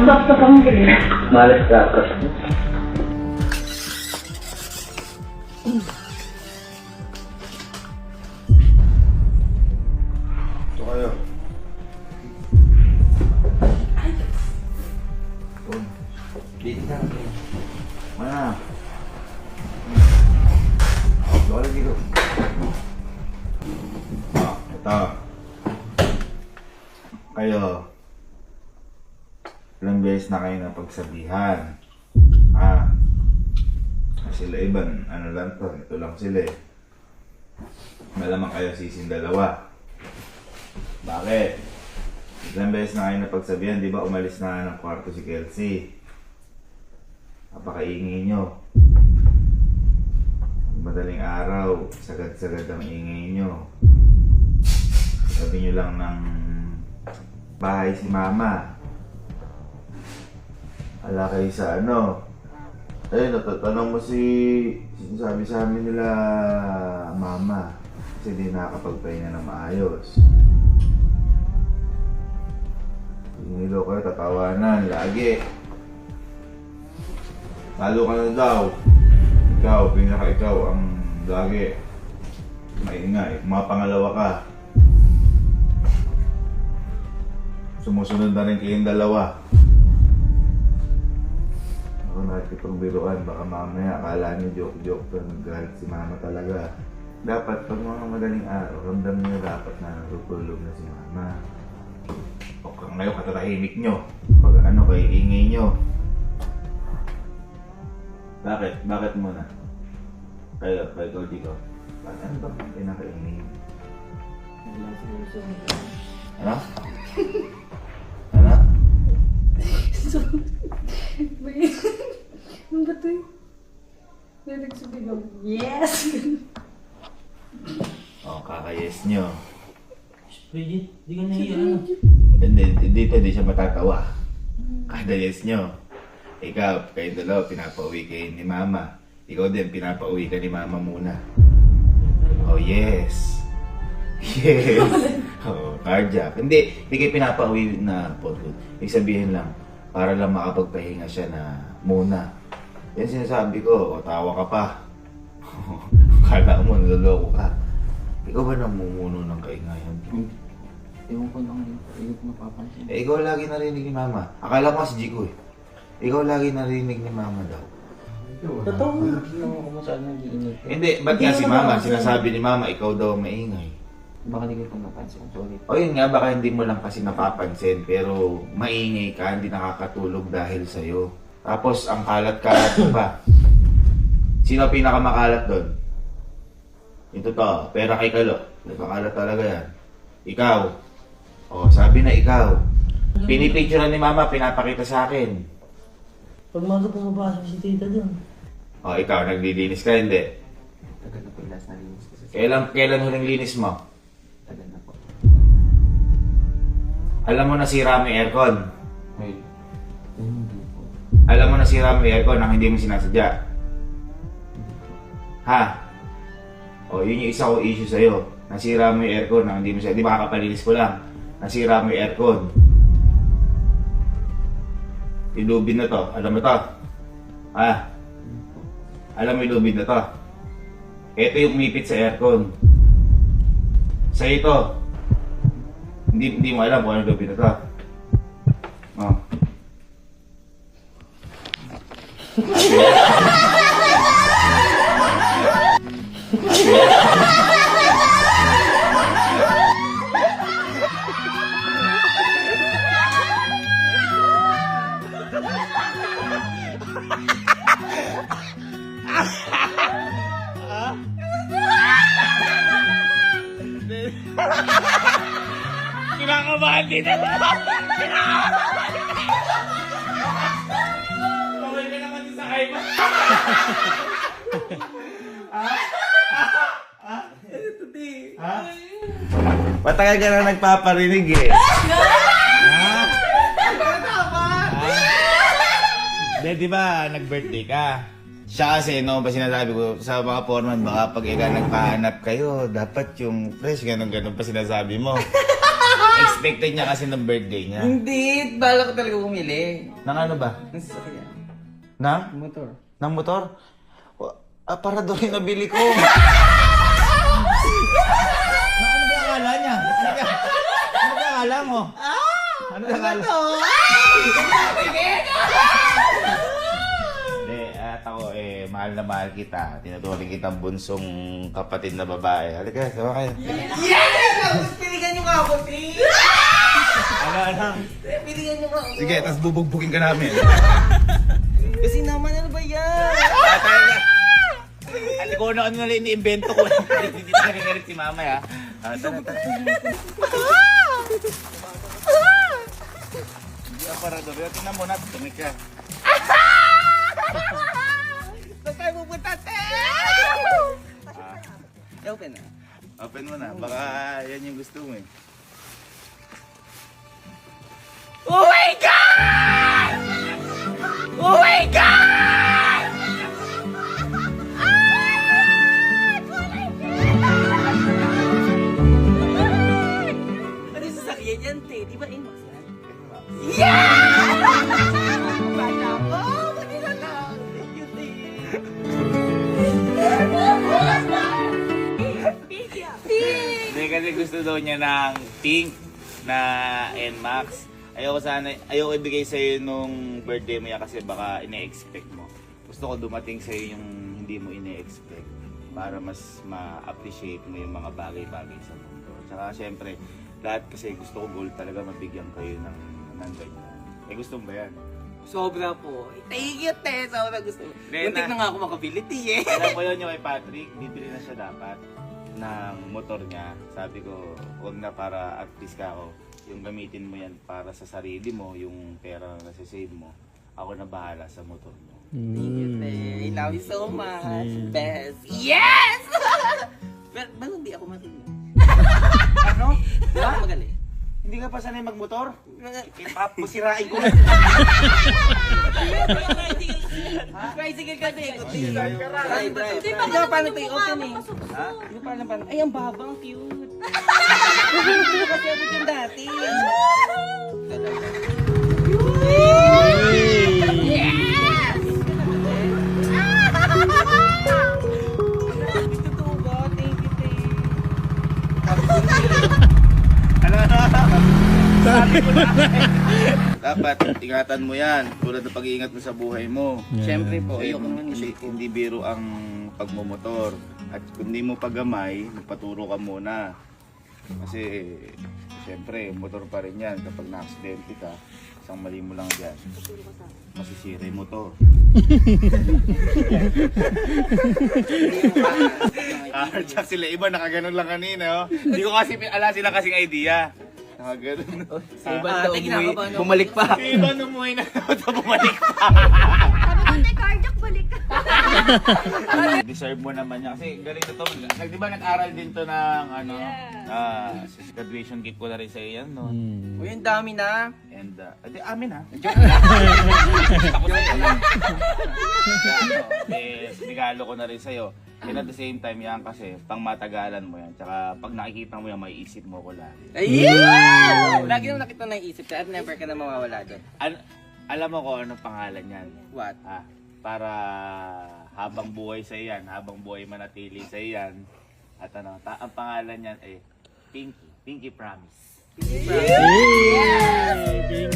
stop sa pangkili. Malas ka. Ito kayo. Dito na. Mana? Doon dito. Ito. Kayo. Ilang beses na kayo napagsabihan. Sila iban, ano lang to, ito lang sila eh. Malamang kayo sisin dalawa. Bakit? Ilang beses na kayo napagsabihan, di ba umalis na ng kwarto si Kelsey? Napakaingay nyo. Madaling araw, sagad-sagad ang ingay nyo. Sabi nyo lang ng bahay si mama. Ala kayo sa ano. Ayun, natatanong mo sinasabi sa amin nila mama. Kasi di nakakapagpahinga na maayos. Hinilo kayo, tatawanan, lagi. Lalo ka na daw. Ikaw ang lagi. Maingay, pangalawa ka. Sumusunod na rin kayong dalawa. Ako nakikipang biruan, baka mamaya akala niyo joke-joke to, nag-galit si mama talaga. Dapat pag mga madaling araw, ramdam niyo dapat na natutulog na si mama. O ngayon katatahimik nyo. Pag ano kayo, ingay nyo. Bakit? Bakit muna? Kayo dito. Ano ba ang pinakaingay? Ano? Ano? Ano ba ito eh? May nagsabigaw. Yes! O, kakayes nyo. Bridget, di ka nahiya. Dito di siya matatawa. Kada yes nyo. Ikaw, kayo dalawa, pinapauwi kayo ni mama. Ikaw din, pinapauwi ka ni mama muna. Oh, yes. Yes. Oh, carjack. Hindi kayo pinapauwi na po. Ibig sabihin lang, para lang makapagpahinga siya na muna. Yan sinasabi ko, o tawa ka pa. Kala mo, naloloko ka. Ikaw ba namumuno ng kaingayan? Ewan ko lang, hindi ko napapansin. Ikaw lagi narinig ni mama. Akala ko si Jico eh. Ikaw lagi narinig ni mama daw. Totoo nga. Hindi naman ako masyadong nag-iingat. Hindi, ba't nga si mama? Sinasabi ni mama, ikaw daw maingay. Baka hindi ko napansin. Sorry. O yun nga, baka hindi mo lang kasi napapansin, pero maingay ka, hindi nakakatulog dahil sa'yo. Tapos, ang kalat-kalat mo pa. Sino pinakamakalat doon? Ito to, pera kay Kalo. Nagkakalat talaga yan. Ikaw. O, sabi na ikaw. Pinipicture na ni mama, pinapakita sa akin. Pag maga pumapasok si tita dun. O, ikaw, naglilinis ka, hindi. Tagal na po yung last na linis ko sa Kailan huling linis mo? tagal na po. Alam mo nasira mo yung aircon. Wait. Hindi po. Alam mo nasira mo yung aircon nang hindi mo sinasadya. Ha? O, yun yung isa ko issue sa'yo. Nasira mo yung aircon nang hindi mo sinasadya. Di ba kakapalinis ko lang? Nasira mo yung aircon. Ilubin na to. Alam mo to? Ha? Alam mo yung lubid na to? Ito yung umipit sa aircon. Sa ito. Hindi mo alam kung ano yung lubid na to. Oh. Kinakabahan dito! Okay ka naman sa iPad. Ha? Matagal ka na nagpaparinig eh. Ha? Di ba nag-birthday ka? Siya kasi, no, ba sinasabi ko sa mga foreman, baka pag ikaw nagpahanap kayo, dapat yung fresh, ganun-ganun pa sinasabi mo. Expected niya kasi ng birthday niya. Hindi, bala ko talaga bumili. Nang ano ba? Ang sasakyan. Nang? Motor. Nang motor? Para doon yung nabili ko. Ano ba yung akala niya? Ano ba yung akala mo? Ano ba yung akala? Hindi, at ako mahal na mahal kita. Tinuturing kitang bunsong kapatid na babae. Halika, sama kayo. Piligan niyo nga ako, please! Ano? Piligan niyo nga ako. Sige, tapos bubugbugin ka namin. Kasi naman, ano ba yan? At ikaw na ano na lang iniimbento ko. Hindi talaga galit si mama, ha? Tara. Hindi ako para doon. Pero tingnan mo na, tumik ka. Saan tayo pupunta, te? Open na. Open mo na. Baka yan yung gusto mo eh. Oh my God! Oh my God! Ano yung sasakyan yan, te? Di ba Inmax yan? Yeah! Bata ko! Kanina lang! Thank you, te. Hindi kasi gusto daw niya ng pink na NMAX. Ayoko ibigay sa'yo nung birthday mo yan kasi baka ine-expect mo. Gusto ko dumating sa'yo yung hindi mo ine-expect para mas ma-appreciate mo yung mga bagay-bagay sa mundo. Tsaka syempre, lahat kasi gusto ko goal talaga mabigyan kayo ng ganyan. Gusto mo ba yan? Sobra po. Thank you, te. Sobra gusto mo. Muntik na nga ako makabili, te, eh. Alam ko yun yung kay Patrick, bibili na siya dapat ng motor niya. Sabi ko, huwag na para at least ka ako. Yung gamitin mo yan para sa sarili mo, yung pera na nasa-save mo. Ako na bahala sa motor mo. Thank you, te. I love you so much. Best. Yes! Pero hindi ako marunong. Ano? Hindi ako magaling. Hindi ka pa sanay magmotor? Pusirain ko na. Tricycle kasi. Drive. Hindi ba paano ito i-open eh? Ha? Hindi pa paano. Ay, ang babang cute. Hindi ko kasi abot yung dati. Totoo ba? Thank you, te. Sabi ko na. Dapat ingatan mo yan. Tulad ng pag-iingat mo sa buhay mo. Siyempre po, Kasi ayoko naman hindi biro ang pagmumotor. At kung hindi mo pagamay, magpaturo ka muna. Kasi, siyempre, motor pa rin yan. Kapag na-aksidente ka, isang mali mo lang dyan, masisira yung motor. Tsaka sila iba, nakaganon lang kanina. Oh. Hindi ko kasi, ala sila kasing idea. Nakaganon. Bumalik pa. Si Ivan umuwi na bumalik pa. Sabi ko, cardiac balik ka. Deserve mo naman yan. Kasi galing to. Di ba nag-aral din to ng graduation gift ko na rin sa iyan, no? Uy, ang dami na. And, amin ha. Ako sa'yo. Regalo ko na rin sa'yo. And at the same time yan kasi, pang matagalan mo yan. Tsaka pag nakikita mo yan, may isip mo ko lagi. Ayun! Lagi nang nakita na isip ka at never ka na mawawala doon. Alam mo kung anong pangalan yan? What? Para habang buhay sa iyan, habang buhay manatili sa iyan. At ang pangalan niyan ay Pinky Promise.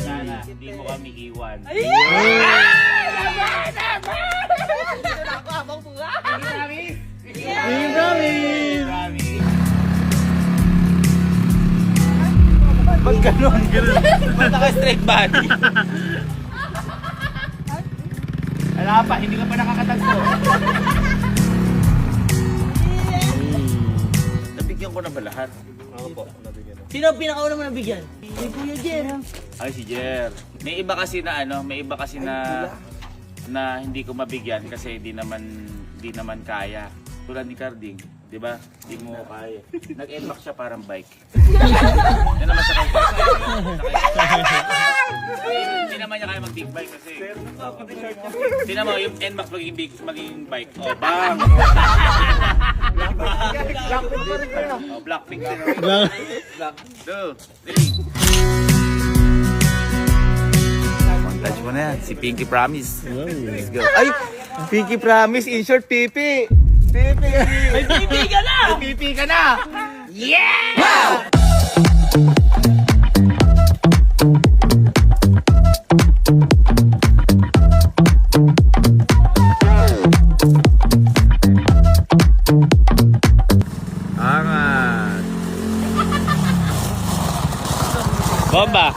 Sana hindi mo kami iwan. Dito na ako habang buhay! Pinky Promise! Ba't ganun? Ba't naka-straight body? Wala pa, hindi ka pa nakakatagpo. Nabigyan ko na ba lahat? Ako po, nabigyan na. Sino ang pinakauna mo nabigyan? Si Kuya Jer. Ay, si Jer. May iba kasi na na hindi ko mabigyan kasi di naman kaya. Tulad ni Carding, Di ba? Hindi mo kaya. Nag-NMAX siya parang bike. Yan naman siya kaya. Hindi naman niya kaya mag-big bike kasi. Hindi naman yung NMAX maging bike. Oh, bang! Oh, Blackpink din. Black. 2, 3. Montage mo na yan. Si Pinky Promise. Let's go. Ay! Pinky Promise, in short, Pipi! Pipi! May pipi ka na! May pipi ka na! Yeah! Angat! Bomba!